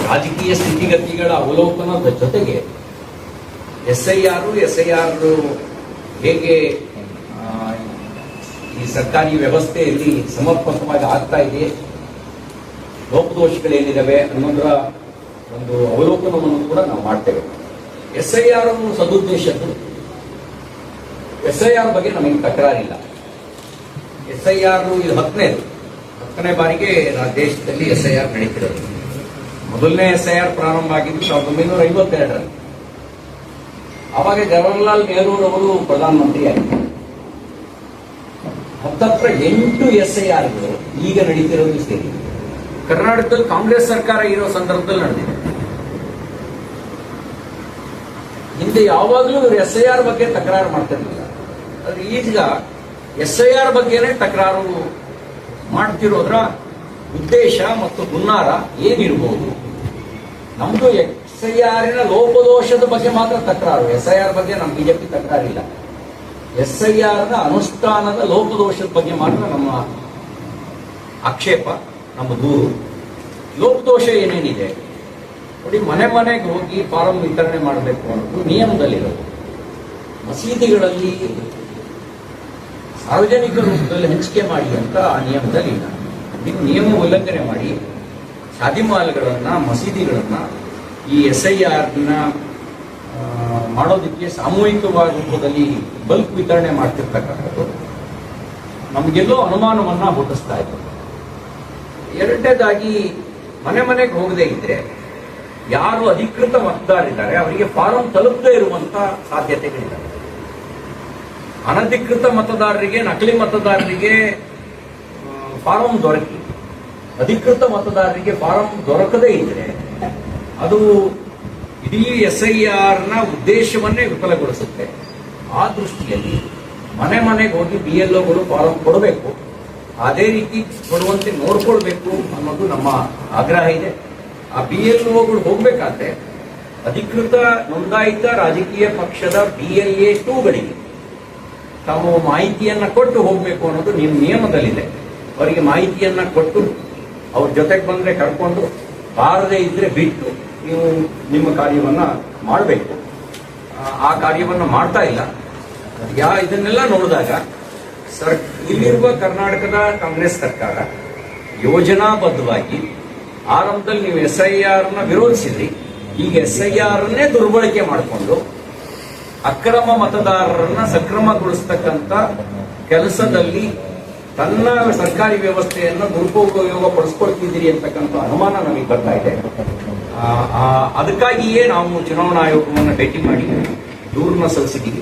ರಾಜಕೀಯ ಸ್ಥಿತಿಗತಿಗಳ ಅವಲೋಕನದ ಜೊತೆಗೆ ಎಸ್ಐಆರ್ ಹೇಗೆ ಈ ಸರ್ಕಾರಿ ವ್ಯವಸ್ಥೆಯಲ್ಲಿ ಸಮರ್ಪಕವಾಗಿ ಆಗ್ತಾ ಇದೆ, ಲೋಪದೋಷಗಳೇನಿದ್ದಾವೆ ಅನ್ನೋದರ ಒಂದು ಅವಲೋಕನವನ್ನು ಕೂಡ ನಾವು ಮಾಡ್ತೇವೆ. ಎಸ್ಐಆರ್ ಸದುದ್ದೇಶದ್ದು. ಎಸ್ಐಆರ್ ಬಗ್ಗೆ ನಮಗೆ ತಕರಾರಿಲ್ಲ. ಎಸ್ಐಆರ್ ಇದು 10ನೇ ಬಾರಿಗೆ ದೇಶದಲ್ಲಿ ಎಸ್ಐಆರ್ ನಡೀತಿರೋದು. ಮೊದಲನೇ ಎಸ್ಐಆರ್ ಪ್ರಾರಂಭ ಆಗಿದ್ದು 1952ರಲ್ಲಿ. ಆವಾಗ ಜವಾಹರ್ಲಾಲ್ ನೆಹರೂರವರು ಪ್ರಧಾನಮಂತ್ರಿ ಆಗಿದ್ದರು. ಹತ್ತತ್ರ 8 ಎಸ್ಐಆರ್ಗಳು ಈಗ ನಡೀತಿರೋದು ಸೇರಿ. ಕರ್ನಾಟಕದಲ್ಲಿ ಕಾಂಗ್ರೆಸ್ ಸರ್ಕಾರ ಇರೋ ಸಂದರ್ಭದಲ್ಲಿ ನಡೆದಿದೆ. ಹಿಂದೆ ಯಾವಾಗಲೂ ಇವರು ಎಸ್ಐಆರ್ ಬಗ್ಗೆ ತಕರಾರು ಮಾಡ್ತಿರ್ಲಿಲ್ಲ. ಆದ್ರೆ ಈಗ ಎಸ್ಐಆರ್ ಬಗ್ಗೆನೇ ತಕರಾರು ಮಾಡ್ತಿರೋದ್ರ ಉದ್ದೇಶ ಮತ್ತು ಹುನ್ನಾರ ಏನಿರಬಹುದು? ನಮ್ದು ಎಸ್ಐಆರಿನ ಲೋಪದೋಷದ ಬಗ್ಗೆ ಮಾತ್ರ ತಕರಾರು. ಎಸ್ಐಆರ್ ಬಗ್ಗೆ ನಮ್ಮ ಬಿಜೆಪಿ ತಕರಾರಿಲ್ಲ. ಎಸ್ಐಆರ್ನ ಅನುಷ್ಠಾನದ ಲೋಪದೋಷದ ಬಗ್ಗೆ ಮಾತ್ರ ನಮ್ಮ ಆಕ್ಷೇಪ, ನಮ್ಮ ದೂರು. ಲೋಪದೋಷ ಏನೇನಿದೆ ನೋಡಿ, ಮನೆಗೆ ಹೋಗಿ ಫಾರಂ ವಿತರಣೆ ಮಾಡಬೇಕು ಅನ್ನೋದು ನಿಯಮದಲ್ಲಿರೋದು. ಮಸೀದಿಗಳಲ್ಲಿ ಸಾರ್ವಜನಿಕ ರೂಪದಲ್ಲಿ ಹಂಚಿಕೆ ಮಾಡಿ ಅಂತ ಆ ನಿಯಮದಲ್ಲಿ ಇಲ್ಲ. ನೀವು ನಿಯಮ ಉಲ್ಲಂಘನೆ ಮಾಡಿ ಶಾದಿಮಾಲ್ಗಳನ್ನ, ಮಸೀದಿಗಳನ್ನ ಈ ಎಸ್ಐಆರ್ನ ಮಾಡೋದಕ್ಕೆ ಸಾಮೂಹಿಕವಾದ ರೂಪದಲ್ಲಿ ಬಲ್ಕ್ ವಿತರಣೆ ಮಾಡ್ತಿರ್ತಕ್ಕಂಥದ್ದು ನಮಗೆಲ್ಲೋ ಅನುಮಾನವನ್ನ ಹುಟ್ಟಿಸ್ತಾ ಇದೆ. ಎರಡನೇದಾಗಿ, ಮನೆಗೆ ಹೋಗದೇ ಇದ್ರೆ ಯಾರು ಅಧಿಕೃತ ಮತದಾರರಿದ್ದಾರೆ ಅವರಿಗೆ ಫಾರಂ ತಲುಪದೇ ಇರುವಂತ ಸಾಧ್ಯತೆಗಳಿದ್ದಾವೆ. ಅನಧಿಕೃತ ಮತದಾರರಿಗೆ, ನಕಲಿ ಮತದಾರರಿಗೆ ಫಾರಂ ದೊರಕಿ ಅಧಿಕೃತ ಮತದಾರರಿಗೆ ಫಾರಂ ದೊರಕದೇ ಇದ್ರೆ ಅದು ಇಡೀ ಎಸ್ಐಆರ್ನ ಉದ್ದೇಶವನ್ನೇ ವಿಫಲಗೊಳಿಸುತ್ತೆ. ಆ ದೃಷ್ಟಿಯಲ್ಲಿ ಮನೆಗೆ ಹೋಗಿ BLOಗಳು ಫಾರಂ ಕೊಡಬೇಕು, ಅದೇ ರೀತಿ ಕೊಡುವಂತೆ ನೋಡ್ಕೊಳ್ಬೇಕು ಅನ್ನೋದು ನಮ್ಮ ಆಗ್ರಹ ಇದೆ. ಆ BLOಗಳು ಹೋಗ್ಬೇಕಾದ್ರೆ ಅಧಿಕೃತ ನೋಂದಾಯಿತ ರಾಜಕೀಯ ಪಕ್ಷದ BLA 2ಗಳಿಗೆ ತಾವು ಮಾಹಿತಿಯನ್ನ ಕೊಟ್ಟು ಹೋಗ್ಬೇಕು ಅನ್ನೋದು ನಿಮ್ಮ ನಿಯಮದಲ್ಲಿದೆ. ಅವರಿಗೆ ಮಾಹಿತಿಯನ್ನ ಕೊಟ್ಟು ಅವ್ರ ಜೊತೆಗೆ ಬಂದ್ರೆ ಕರ್ಕೊಂಡು, ಬಾರದೇ ಇದ್ರೆ ಬಿಟ್ಟು ನೀವು ನಿಮ್ಮ ಕಾರ್ಯವನ್ನ ಮಾಡಬೇಕು. ಆ ಕಾರ್ಯವನ್ನ ಮಾಡ್ತಾ ಇಲ್ಲ. ಇದನ್ನೆಲ್ಲ ನೋಡಿದಾಗ ಇಲ್ಲಿರುವ ಕರ್ನಾಟಕದ ಕಾಂಗ್ರೆಸ್ ಸರ್ಕಾರ ಯೋಜನಾಬದ್ಧವಾಗಿ ಆರಂಭದಲ್ಲಿ ನೀವು SIRನ ವಿರೋಧಿಸಿದ್ರಿ. ಈಗ SIRನ್ನೇ ದುರ್ಬಳಕೆ ಮಾಡಿಕೊಂಡು ಅಕ್ರಮ ಮತದಾರರನ್ನ ಸಕ್ರಮಗೊಳಿಸ್ತಕ್ಕಂಥ ಕೆಲಸದಲ್ಲಿ ತನ್ನ ಸರ್ಕಾರಿ ವ್ಯವಸ್ಥೆಯನ್ನು ದುರುಪಯೋಗ ಪಡಿಸ್ಕೊಳ್ತಿದ್ದೀರಿ ಅಂತಕ್ಕಂಥ ಅನುಮಾನ ನಮಗೆ ಬರ್ತಾ ಇದೆ. ಅದಕ್ಕಾಗಿಯೇ ನಾವು ಚುನಾವಣಾ ಆಯೋಗವನ್ನು ಭೇಟಿ ಮಾಡಿ ದೂರನ್ನ ಸಲ್ಲಿಸಿದ್ದೀವಿ.